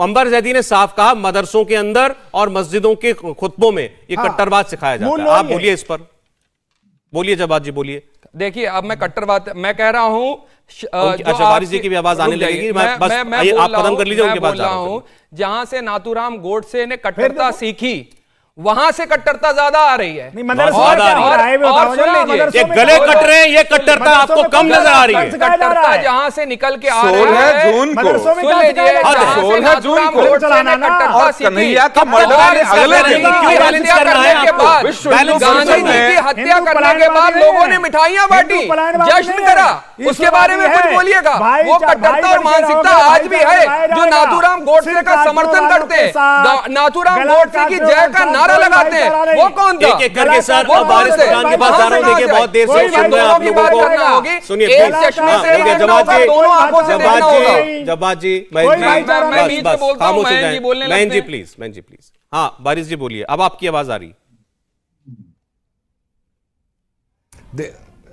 अंबर जैदी ने साफ कहा मदरसों के अंदर और मस्जिदों के खुतबों में ये कट्टरवाद सिखाया जाता है। आप बोलिए इस पर, बोलिए जवाद जी, बोलिए। देखिए अब मैं कट्टरवाद मैं कह रहा हूं, अच्छा वारिस जी की भी आवाज आने लगेगी, मैं आप खत्म कर लीजिए, उनके बाद जा रहा हूं। जहां से नाथूराम गोडसे ने कट्टरता सीखी वहां से कट्टरता ज्यादा आ रही है। ये गले कट रहे हैं, ये कट्टरता आपको कम नजर आ रही है। कट्टरता जहां से निकल के आ रही है 16 जून को, 16 जून को कट्टरता कन्हैया का मर्डर अगले दिन गांधी जी की हत्या करने के बाद लोगों ने मिठाइयां बांटी, जश्न करा, उसके बारे में कुछ बोलिएगा। वो कट्टरता और मानसिकता आज भी है जो नाथूराम गोडसे का समर्थन करते हैं, नाथूराम गोडसे की जय का नारा लगाते हैं। वो कौन था? एक-एक करके सर, अब वारिस खान के पास जा रहा हूं। देखिए बहुत देर से सुन रहे हैं आप लोगों को, सुनिए एक चश्मे से जवाद जी, दोनों आंखों से देखना होगा। जवाद जी, मैं बीच में बोलता हूं, मैं जी बोलने लगते हैं। Man ji please. हाँ वारिस जी बोलिए, अब आपकी आवाज आ रही।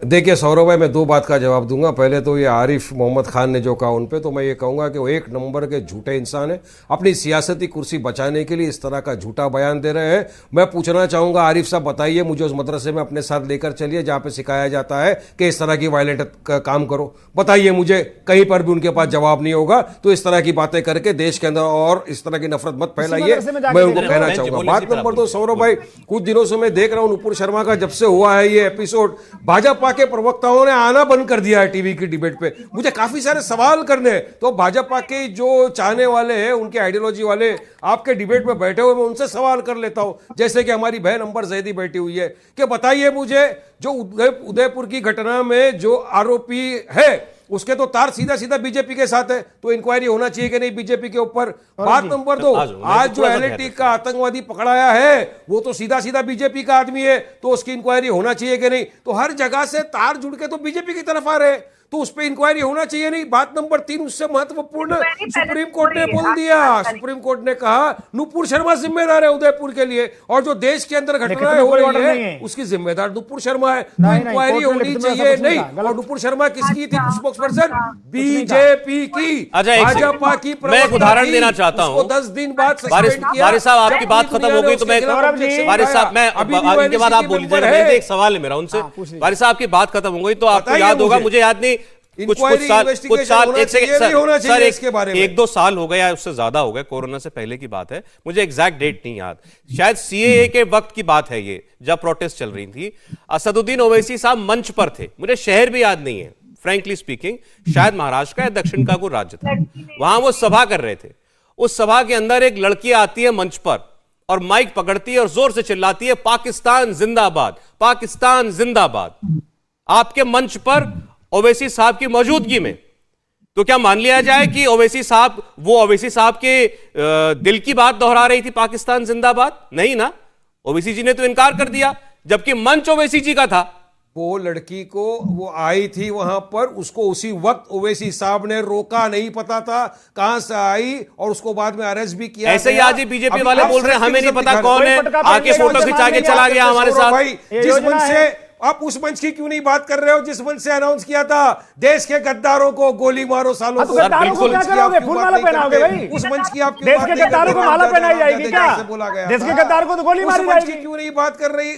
देखिए सौरभ भाई, मैं दो बात का जवाब दूंगा। पहले तो ये आरिफ मोहम्मद खान ने जो कहा उन पे, तो मैं ये कहूंगा कि वो एक नंबर के झूठे इंसान है, अपनी सियासती कुर्सी बचाने के लिए इस तरह का झूठा बयान दे रहे हैं। मैं पूछना चाहूंगा आरिफ साहब, बताइए मुझे उस मदरसे में अपने साथ लेकर चलिए जहां पे सिखाया जाता है कि इस तरह की वायलेंट काम करो। बताइए मुझे, कहीं पर भी उनके पास जवाब नहीं होगा। तो इस तरह की बातें करके देश के अंदर और इस तरह की नफरत मत फैलाइए, मैं उनको कहना चाहूंगा। बात नंबर 2, सौरभ भाई, कुछ दिनों से मैं देख रहा हूं नुपुर शर्मा का जब से हुआ है ये एपिसोड, भाजपा के प्रवक्ताओं ने आना बंद कर दिया है टीवी की डिबेट पे। मुझे काफी सारे सवाल करने हैं, तो भाजपा के जो चाहने वाले हैं, उनके आइडियोलॉजी वाले आपके डिबेट में बैठे हुए, मैं उनसे सवाल कर लेता हूं। जैसे कि हमारी बहन अंबर जैदी बैठी हुई है, कि बताइए मुझे, जो उदयपुर की घटना में जो आरोपी है उसके तो तार सीधा सीधा बीजेपी के साथ है, तो इंक्वायरी होना चाहिए कि नहीं बीजेपी के ऊपर। बात नंबर 2, आज जो एलएटी का आतंकवादी पकड़ाया है वो तो सीधा सीधा बीजेपी का आदमी है, तो उसकी इंक्वायरी होना चाहिए कि नहीं। तो हर जगह से तार जुड़ के तो बीजेपी की तरफ आ रहे हैं, तो उस पर इंक्वायरी होना चाहिए नहीं। बात नंबर 3, उससे महत्वपूर्ण, सुप्रीम कोर्ट ने बोल दिया, सुप्रीम कोर्ट ने कहा नुपुर शर्मा जिम्मेदार है उदयपुर के लिए, और जो देश के अंदर घटनाएं हो रही है उसकी जिम्मेदार नुपुर शर्मा है। तो इंक्वायरी होनी चाहिए नहीं। और नुपुर शर्मा किसकी थी स्पोक्स पर्सन? बीजेपी की, भाजपा की। मैं एक उदाहरण देना चाहता हूं, 10 दिन बाद वारिस साहब आपकी बात खत्म हो गई तो मैं, वारिस साहब मैं इनके बाद आप बोलिए, एक सवाल है मेरा उनसे। वारिस साहब की बात खत्म हो गई तो आपको याद होगा, मुझे याद नहीं, कुछ साल एक दो साल हो गया, उससे ज्यादा हो गया, कोरोना से पहले की बात है, मुझे एग्जैक्ट डेट नहीं याद, शायद सीएए के वक्त की बात है ये, जब प्रोटेस्ट चल रही थी। असदुद्दीन ओवैसी साहब मंच पर थे, मुझे शहर भी याद नहीं है फ्रैंकली स्पीकिंग, शायद महाराष्ट्र का या दक्षिण का कोई राज्य था, वहां वो सभा कर रहे थे। उस सभा के अंदर एक लड़की आती है मंच पर और माइक पकड़ती है और जोर से चिल्लाती है, पाकिस्तान जिंदाबाद, पाकिस्तान जिंदाबाद, आपके मंच पर ओवैसी साहब की मौजूदगी में। तो क्या मान लिया जाए कि ओवैसी साहब, वो ओवैसी साहब के दिल की बात दोहरा रही थी, पाकिस्तान जिंदाबाद? नहीं ना, ओवैसी जी ने तो इनकार कर दिया, जबकि मंच ओवैसी जी का था। वो लड़की को, वो आई थी वहां पर, उसको उसी वक्त ओवैसी साहब ने रोका, नहीं पता था कहां से आई, और उसको बाद में अरेस्ट भी किया। ऐसे ही आज बीजेपी वाले बोल रहे हैं हमें नहीं पता कौन है, आके फोटो खिंचा के चला गया हमारे साथ। जिस मंच से आप उस मंच की क्यों नहीं बात कर रहे हो जिस मंच से अनाउंस किया था देश के गद्दारों को गोली मारो सालों को? बिल्कुल, फूल माला पहनाओगे भाई? उस मंच की आप देश के गद्दारों को माला पहनाई जाएगी क्या? देश के गद्दार को तो गोली मारी जाएगी। क्यों नहीं बात कर रही?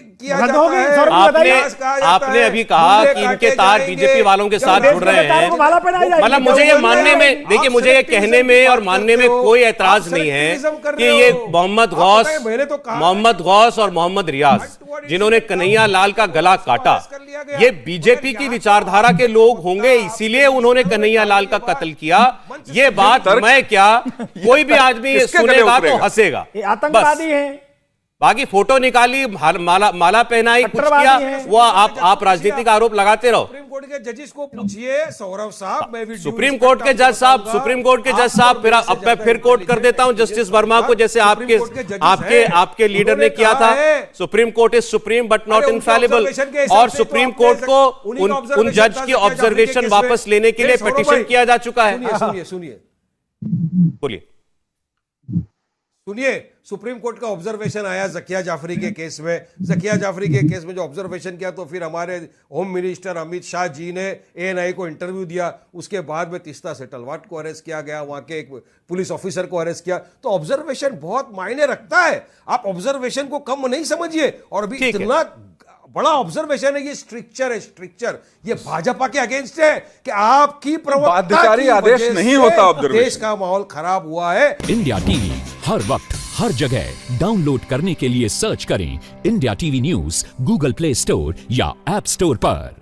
आपने अभी कहा कि इनके तार बीजेपी वालों के साथ जुड़ रहे हैं, मतलब मुझे ये मानने में, देखिए मुझे ये कहने में और मानने में कोई ऐतराज नहीं है कि ये मोहम्मद गौस और मोहम्मद रियाज, जिन्होंने कन्हैया लाल का गला काटा, ये बीजेपी की विचारधारा के लोग होंगे, इसीलिए उन्होंने कन्हैया लाल का कत्ल किया। ये बात मैं क्या, कोई भी आदमी सुनेगा तो हंसेगा। आतंकवादी हैं, बाकी फोटो निकाली, माला पहनाई, कुछ किया, वो आप राजनीतिक आरोप लगाते रहो। सुप्रीम कोर्ट के जजेस को पूछिए सौरभ साहब, मैं सुप्रीम कोर्ट के जज साहब, फिर अब मैं फिर कोट कर देता हूं जस्टिस वर्मा को, जैसे आपके लीडर ने किया था। Supreme Court is supreme but not infallible, और सुप्रीम कोर्ट को उन जज की ऑब्जर्वेशन वापस लेने के लिए पिटीशन किया जा चुका है। सुनिए बोलिए। सुनिए, सुप्रीम कोर्ट का ऑब्जर्वेशन आया जकिया जाफरी के केस में। जकिया जाफरी के केस में जो ऑब्जर्वेशन किया, तो फिर हमारे होम मिनिस्टर अमित शाह जी ने एएनआई को इंटरव्यू दिया। उसके बाद में तीस्ता सेटलवाट को अरेस्ट किया गया, वहां के एक पुलिस ऑफिसर को अरेस्ट किया। तो ऑब्जर्वेशन बहुत मायने रखता है, आप ऑब्जर्वेशन को कम नहीं समझिए। और अभी ठीक है। इतना बड़ा ऑब्जर्वेशन है, ये स्ट्रिक्चर है, स्ट्रिक्चर। ये भाजपा के अगेंस्ट है कि आपकी प्रवक्ता बाध्यकारी की आदेश वजह नहीं से होता ऑब्जर्वेशन। देश का माहौल खराब हुआ है। इंडिया टीवी हर वक्त हर जगह डाउनलोड करने के लिए सर्च करें India TV news Google play store या ऐप स्टोर पर।